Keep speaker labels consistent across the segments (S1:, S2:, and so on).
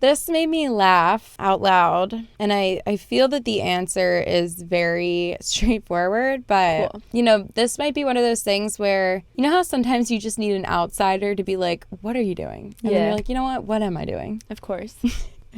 S1: This made me laugh out loud, and I feel that the answer is very straightforward, but,
S2: Cool.
S1: you know, this might be one of those things where, you know how sometimes you just need an outsider to be like, what are you doing? And then
S2: Yeah.
S1: you're like, you know what am I doing?
S2: Of course.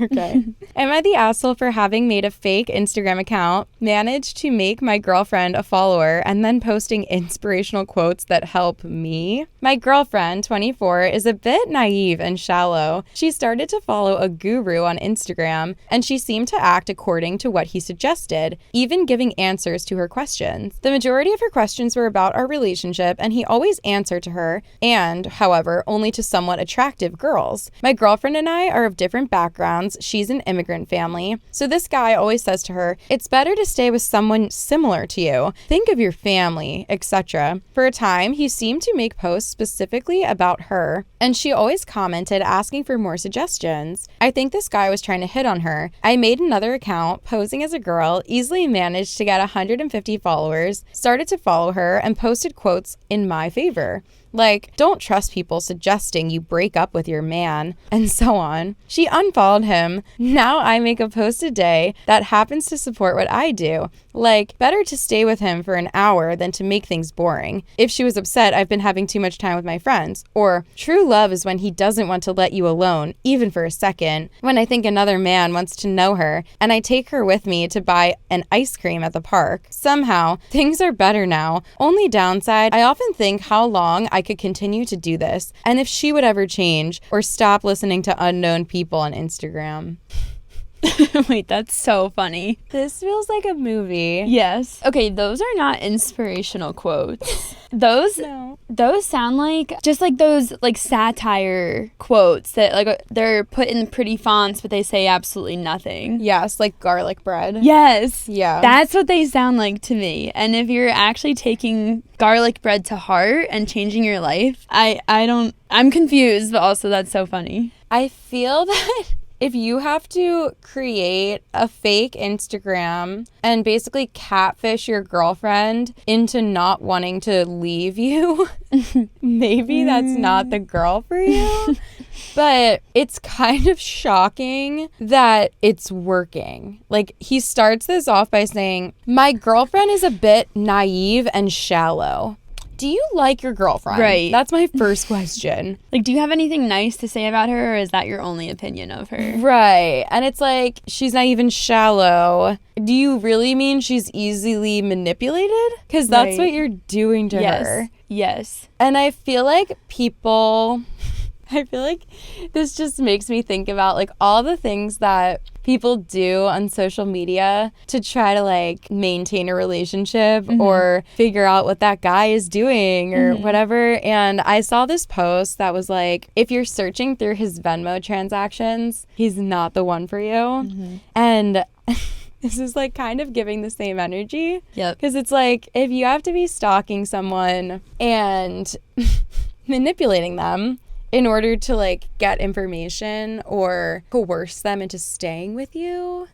S1: Okay. Am I the asshole for having made a fake Instagram account, managed to make my girlfriend a follower, and then posting inspirational quotes that help me? My girlfriend, 24, is a bit naive and shallow. She started to follow a guru on Instagram, and she seemed to act according to what he suggested, even giving answers to her questions. The majority of her questions were about our relationship, and he always answered to her, and, however, only to somewhat attractive girls. My girlfriend and I are of different backgrounds. She's an immigrant family. So this guy always says to her, it's better to stay with someone similar to you. Think of your family, etc. For a time, he seemed to make posts specifically about her, and she always commented asking for more suggestions. I think this guy was trying to hit on her. I made another account, posing as a girl, easily managed to get 150 followers, started to follow her, and posted quotes in my favor. Like, don't trust people suggesting you break up with your man, and so on. She unfollowed him. Now I make a post a day that happens to support what I do. Like, better to stay with him for an hour than to make things boring. If she was upset, I've been having too much time with my friends. Or, true love is when he doesn't want to let you alone, even for a second. When I think another man wants to know her, and I take her with me to buy an ice cream at the park. Somehow, things are better now. Only downside, I often think how long I could continue to do this, and if she would ever change or stop listening to unknown people on Instagram.
S2: Wait, that's so funny.
S1: This feels like a movie.
S2: Yes. Okay, those are not inspirational quotes. Those sound like just like those like satire quotes that like they're put in pretty fonts but they say absolutely nothing.
S1: Yes, like garlic bread.
S2: Yes.
S1: Yeah.
S2: That's what they sound like to me. And if you're actually taking garlic bread to heart and changing your life, I'm confused, but also that's so funny.
S1: I feel that if you have to create a fake Instagram and basically catfish your girlfriend into not wanting to leave you, maybe that's not the girl for you. But it's kind of shocking that it's working. Like, he starts this off by saying, my girlfriend is a bit naive and shallow. Do you like your girlfriend?
S2: Right.
S1: That's my first question.
S2: Like, do you have anything nice to say about her, or is that your only opinion of her?
S1: Right. And it's like, she's not even shallow. Do you really mean she's easily manipulated? Because that's what you're doing to her.
S2: Yes.
S1: And I feel like this just makes me think about like all the things that people do on social media to try to like maintain a relationship or figure out what that guy is doing or whatever. And I saw this post that was like, if you're searching through his Venmo transactions, he's not the one for you. And this is like kind of giving the same energy.
S2: Yep.
S1: Because it's like, if you have to be stalking someone and manipulating them in order to like get information or coerce them into staying with you,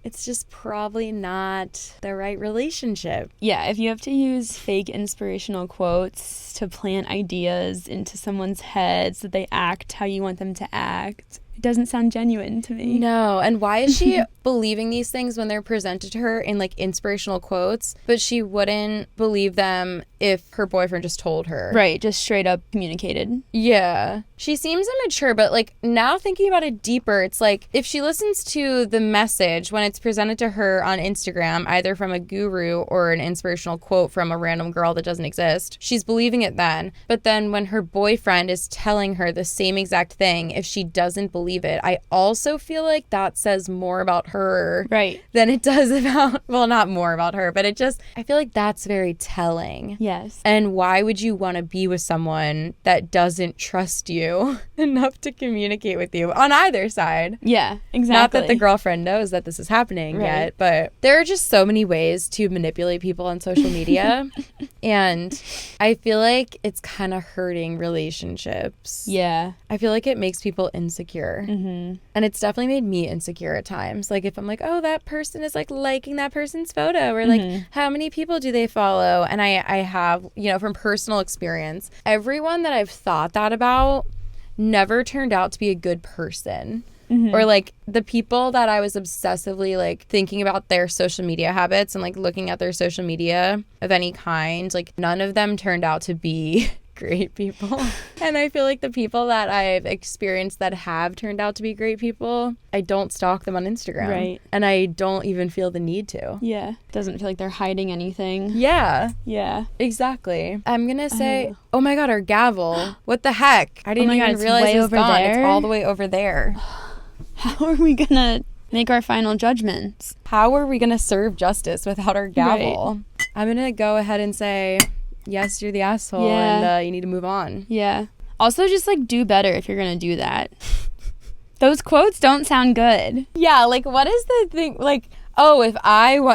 S1: it's just probably not the right relationship.
S2: Yeah, if you have to use fake inspirational quotes to plant ideas into someone's head so that they act how you want them to act, it doesn't sound genuine to me.
S1: No, and why is she believing these things when they're presented to her in like inspirational quotes, but she wouldn't believe them if her boyfriend just told her?
S2: Right, just straight up communicated.
S1: Yeah. She seems immature, but like now thinking about it deeper, it's like if she listens to the message when it's presented to her on Instagram, either from a guru or an inspirational quote from a random girl that doesn't exist, she's believing it then. But then when her boyfriend is telling her the same exact thing, if she doesn't believe it, I also feel like that says more about her than it does about, well, not more about her, but I feel like that's very telling.
S2: Yes.
S1: And why would you want to be with someone that doesn't trust you enough to communicate with you on either side?
S2: Yeah, exactly.
S1: Not that the girlfriend knows that this is happening yet, but there are just so many ways to manipulate people on social media. And I feel like it's kind of hurting relationships.
S2: Yeah.
S1: I feel like it makes people insecure. And it's definitely made me insecure at times. Like if I'm like, oh, that person is like liking that person's photo, or like how many people do they follow? And I have, from personal experience, everyone that I've thought that about never turned out to be a good person. Or like the people that I was obsessively like thinking about their social media habits and like looking at their social media of any kind, like none of them turned out to be great people. And I feel like the people that I've experienced that have turned out to be great people, I don't stalk them on Instagram.
S2: Right.
S1: And I don't even feel the need to.
S2: Yeah. Doesn't feel like they're hiding anything.
S1: Yeah.
S2: Yeah.
S1: Exactly. I'm gonna say, oh my God, our gavel. What the heck? I didn't even realize
S2: way
S1: it was
S2: over
S1: gone.
S2: there?
S1: It's all the way over there.
S2: How are we gonna make our final judgments?
S1: How are we gonna serve justice without our gavel? Right. I'm gonna go ahead and say, yes, you're the asshole, and you need to move on.
S2: Yeah. Also, just like do better if you're gonna do that. Those quotes don't sound good.
S1: Yeah, like what is the thing? Like, oh, if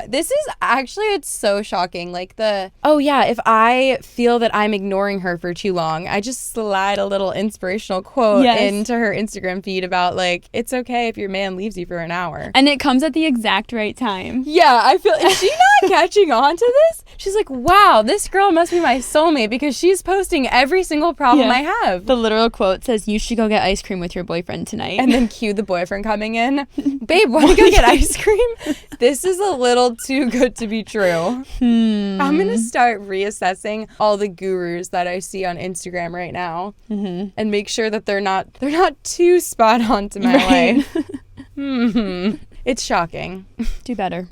S1: this is actually, it's so shocking. Like if I feel that I'm ignoring her for too long, I just slide a little inspirational quote into her Instagram feed about like, it's okay if your man leaves you for an hour.
S2: And it comes at the exact right time.
S1: Yeah, I feel, is she not catching on to this? She's like, wow, this girl must be my soulmate because she's posting every single problem I have.
S2: The literal quote says, you should go get ice cream with your boyfriend tonight.
S1: And then cue the boyfriend coming in. Babe, want to go get ice cream? This is a little too good to be true. I'm going to start reassessing all the gurus that I see on Instagram right now and make sure that they're not too spot on to my life. It's shocking.
S2: Do better.